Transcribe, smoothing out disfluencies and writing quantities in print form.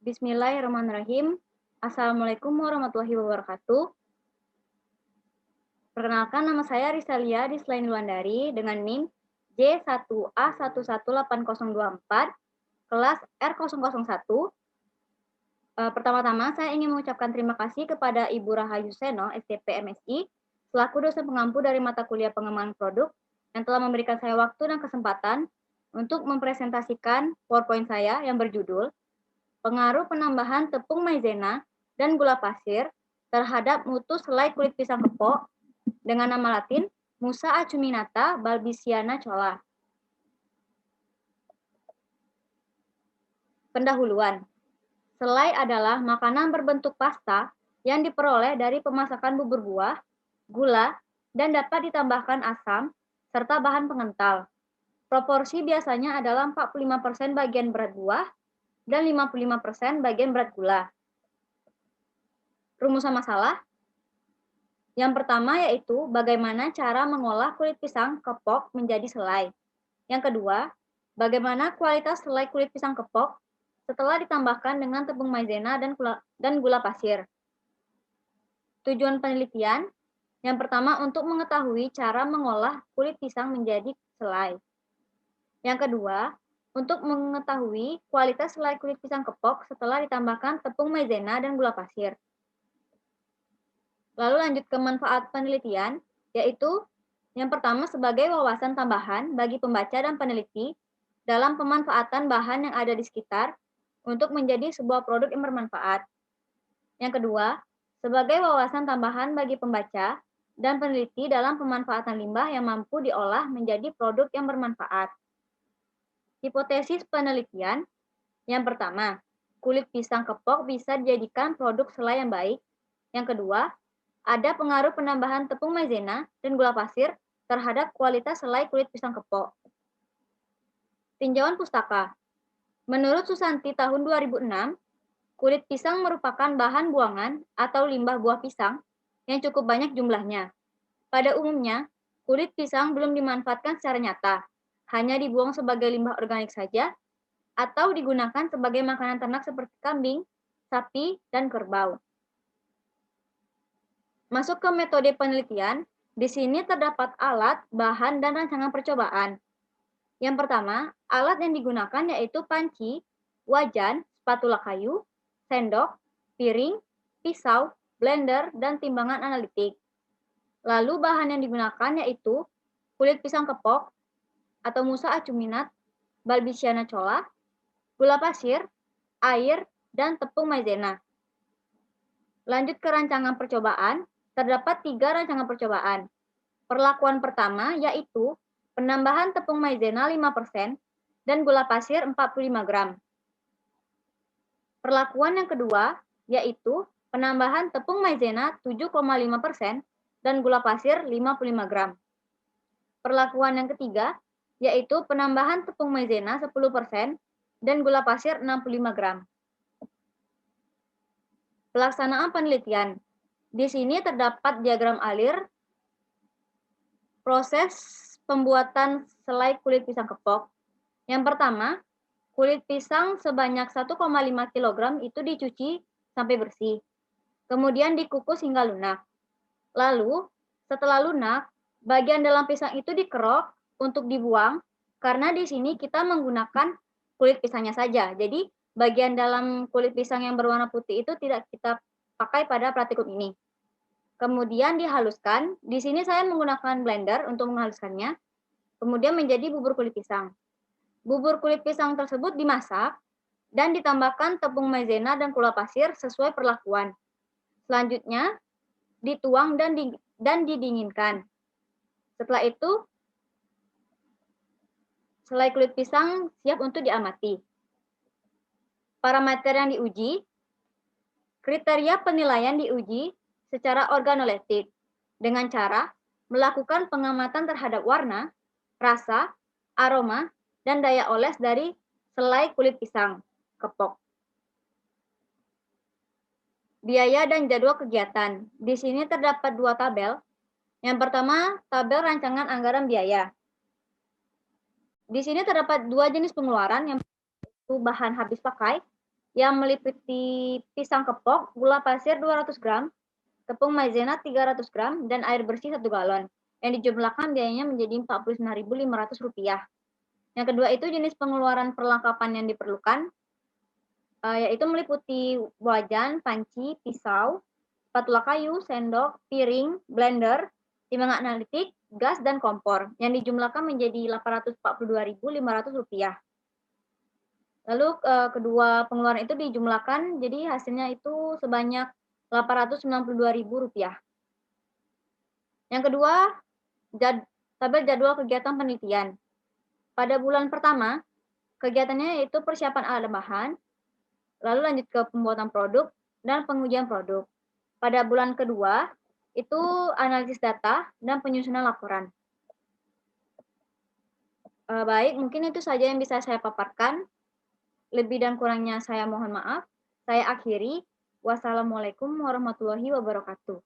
Bismillahirrahmanirrahim. Assalamualaikum warahmatullahi wabarakatuh. Perkenalkan, nama saya Risalia Dislaini Wulandari dengan NIM J1A118024, kelas R001. Pertama-tama, saya ingin mengucapkan terima kasih kepada Ibu Rahayu Seno, STP MSI, selaku dosen pengampu dari mata kuliah pengembangan produk, yang telah memberikan saya waktu dan kesempatan untuk mempresentasikan PowerPoint saya yang berjudul Pengaruh penambahan tepung maizena dan gula pasir terhadap mutu selai kulit pisang kepok dengan nama latin Musa acuminata balbisiana chola. Pendahuluan. Selai adalah makanan berbentuk pasta yang diperoleh dari pemasakan bubur buah, gula, dan dapat ditambahkan asam serta bahan pengental. Proporsi biasanya adalah 45% bagian berat buah dan 55% bagian berat gula. Rumusan masalah. Yang pertama yaitu bagaimana cara mengolah kulit pisang kepok menjadi selai. Yang kedua, bagaimana kualitas selai kulit pisang kepok setelah ditambahkan dengan tepung maizena dan gula pasir. Tujuan penelitian. Yang pertama untuk mengetahui cara mengolah kulit pisang menjadi selai. Yang kedua, untuk mengetahui kualitas selai kulit pisang kepok setelah ditambahkan tepung maizena dan gula pasir. Lalu lanjut ke manfaat penelitian, yaitu yang pertama sebagai wawasan tambahan bagi pembaca dan peneliti dalam pemanfaatan bahan yang ada di sekitar untuk menjadi sebuah produk yang bermanfaat. Yang kedua, sebagai wawasan tambahan bagi pembaca dan peneliti dalam pemanfaatan limbah yang mampu diolah menjadi produk yang bermanfaat. Hipotesis penelitian. Yang pertama, kulit pisang kepok bisa dijadikan produk selai yang baik. Yang kedua, ada pengaruh penambahan tepung maizena dan gula pasir terhadap kualitas selai kulit pisang kepok. Tinjauan pustaka. Menurut Susanti tahun 2006, kulit pisang merupakan bahan buangan atau limbah buah pisang yang cukup banyak jumlahnya. Pada umumnya, kulit pisang belum dimanfaatkan secara nyata, hanya dibuang sebagai limbah organik saja, atau digunakan sebagai makanan ternak seperti kambing, sapi, dan kerbau. Masuk ke metode penelitian, di sini terdapat alat, bahan, dan rancangan percobaan. Yang pertama, alat yang digunakan yaitu panci, wajan, spatula kayu, sendok, piring, pisau, blender, dan timbangan analitik. Lalu bahan yang digunakan yaitu kulit pisang kepok atau Musa acuminat, balbisiana chola, gula pasir, air, dan tepung maizena. Lanjut ke rancangan percobaan, terdapat 3 rancangan percobaan. Perlakuan pertama yaitu penambahan tepung maizena 5% dan gula pasir 45 gram. Perlakuan yang kedua yaitu penambahan tepung maizena 7,5% dan gula pasir 55 gram. Perlakuan yang ketiga yaitu penambahan tepung maizena 10% dan gula pasir 65 gram. Pelaksanaan penelitian. Di sini terdapat diagram alir proses pembuatan selai kulit pisang kepok. Yang pertama, kulit pisang sebanyak 1,5 kg itu dicuci sampai bersih. Kemudian dikukus hingga lunak. Lalu, setelah lunak, bagian dalam pisang itu dikerok untuk dibuang karena di sini kita menggunakan kulit pisangnya saja. Jadi, bagian dalam kulit pisang yang berwarna putih itu tidak kita pakai pada praktikum ini. Kemudian dihaluskan. Di sini saya menggunakan blender untuk menghaluskannya. Kemudian menjadi bubur kulit pisang. Bubur kulit pisang tersebut dimasak dan ditambahkan tepung maizena dan gula pasir sesuai perlakuan. Selanjutnya, dituang dan didinginkan. Setelah itu, selai kulit pisang siap untuk diamati. Parameter yang diuji, kriteria penilaian diuji secara organoleptik dengan cara melakukan pengamatan terhadap warna, rasa, aroma, dan daya oles dari selai kulit pisang kepok. Biaya dan jadwal kegiatan. Di sini terdapat 2 tabel. Yang pertama, tabel rancangan anggaran biaya. Di sini terdapat 2 jenis pengeluaran, yang itu bahan habis pakai, yang meliputi pisang kepok, gula pasir 200 gram, tepung maizena 300 gram, dan air bersih 1 galon. Yang dijumlahkan biayanya menjadi Rp49.500. Yang kedua itu jenis pengeluaran perlengkapan yang diperlukan, yaitu meliputi wajan, panci, pisau, spatula kayu, sendok, piring, blender, timbangan analitik, gas, dan kompor. Yang dijumlahkan menjadi Rp842.500. Lalu kedua pengeluaran itu dijumlahkan, jadi hasilnya itu sebanyak Rp892.000. Yang kedua, tabel jadwal kegiatan penelitian. Pada bulan pertama, kegiatannya yaitu persiapan alat bahan, lalu lanjut ke pembuatan produk dan pengujian produk. Pada bulan kedua, itu analisis data dan penyusunan laporan. Baik, mungkin itu saja yang bisa saya paparkan. Lebih dan kurangnya saya mohon maaf. Saya akhiri. Wassalamualaikum warahmatullahi wabarakatuh.